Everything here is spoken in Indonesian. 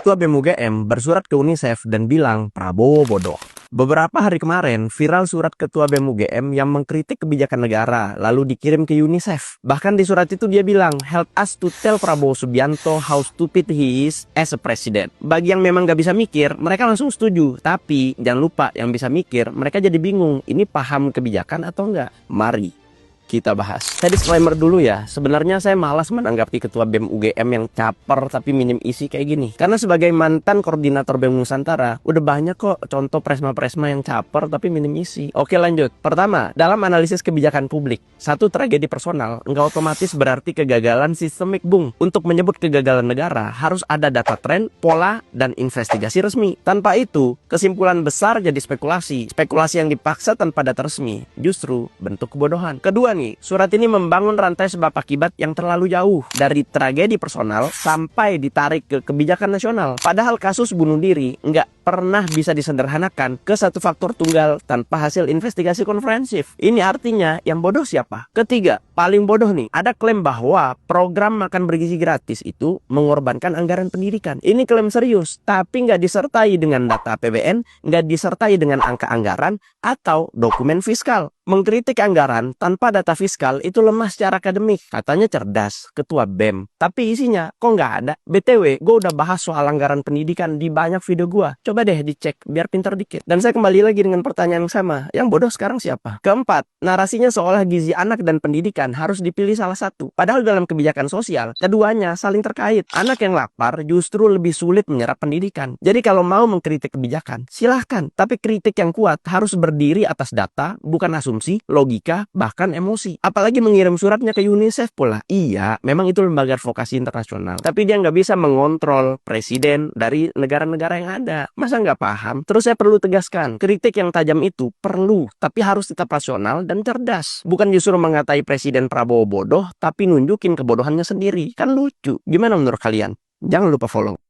Ketua BEM UGM bersurat ke UNICEF dan bilang Prabowo bodoh. Beberapa hari kemarin viral surat Ketua BEM UGM yang mengkritik kebijakan negara lalu dikirim ke UNICEF. Bahkan di surat itu dia bilang, help us to tell Prabowo Subianto how stupid he is as a president. Bagi yang memang gak bisa mikir, mereka langsung setuju. Tapi jangan lupa yang bisa mikir, mereka jadi bingung, ini paham kebijakan atau enggak? Mari kita bahas. Saya disclaimer dulu ya, sebenarnya saya malas menanggapi Ketua BEM UGM yang caper tapi minim isi kayak gini. Karena sebagai mantan koordinator BEM Nusantara, udah banyak kok contoh presma-presma yang caper tapi minim isi. Oke lanjut. Pertama, dalam analisis kebijakan publik, satu tragedi personal nggak otomatis berarti kegagalan sistemik, Bung. Untuk menyebut kegagalan negara, harus ada data tren, pola, dan investigasi resmi. Tanpa itu, kesimpulan besar jadi spekulasi. Spekulasi yang dipaksa tanpa data resmi, justru bentuk kebodohan. Kedua nih, surat ini membangun rantai sebab akibat yang terlalu jauh dari tragedi personal sampai ditarik ke kebijakan nasional. Padahal kasus bunuh diri nggak pernah bisa disederhanakan ke satu faktor tunggal tanpa hasil investigasi komprehensif. Ini artinya yang bodoh siapa? Ketiga, paling bodoh nih, ada klaim bahwa program makan bergizi gratis itu mengorbankan anggaran pendidikan. Ini klaim serius, tapi nggak disertai dengan data APBN, nggak disertai dengan angka anggaran atau dokumen fiskal. Mengkritik anggaran tanpa data fiskal itu lemah secara akademik. Katanya cerdas, ketua BEM. Tapi isinya kok nggak ada. BTW, gue udah bahas soal anggaran pendidikan di banyak video gue. Coba deh dicek, biar pinter dikit. Dan saya kembali lagi dengan pertanyaan yang sama. Yang bodoh sekarang siapa? Keempat, narasinya seolah gizi anak dan pendidikan harus dipilih salah satu. Padahal dalam kebijakan sosial, keduanya saling terkait. Anak yang lapar justru lebih sulit menyerap pendidikan. Jadi kalau mau mengkritik kebijakan, silahkan. Tapi kritik yang kuat harus berdiri atas data, bukan asumsi, logika, bahkan emosi. Apalagi mengirim suratnya ke UNICEF pula. Iya, memang itu lembaga advokasi internasional. Tapi dia nggak bisa mengontrol presiden dari negara-negara yang ada. Masa nggak paham? Terus saya perlu tegaskan, kritik yang tajam itu perlu, tapi harus tetap rasional dan cerdas. Bukan justru mengatai Presiden Prabowo bodoh, tapi nunjukin kebodohannya sendiri. Kan lucu. Gimana menurut kalian? Jangan lupa follow.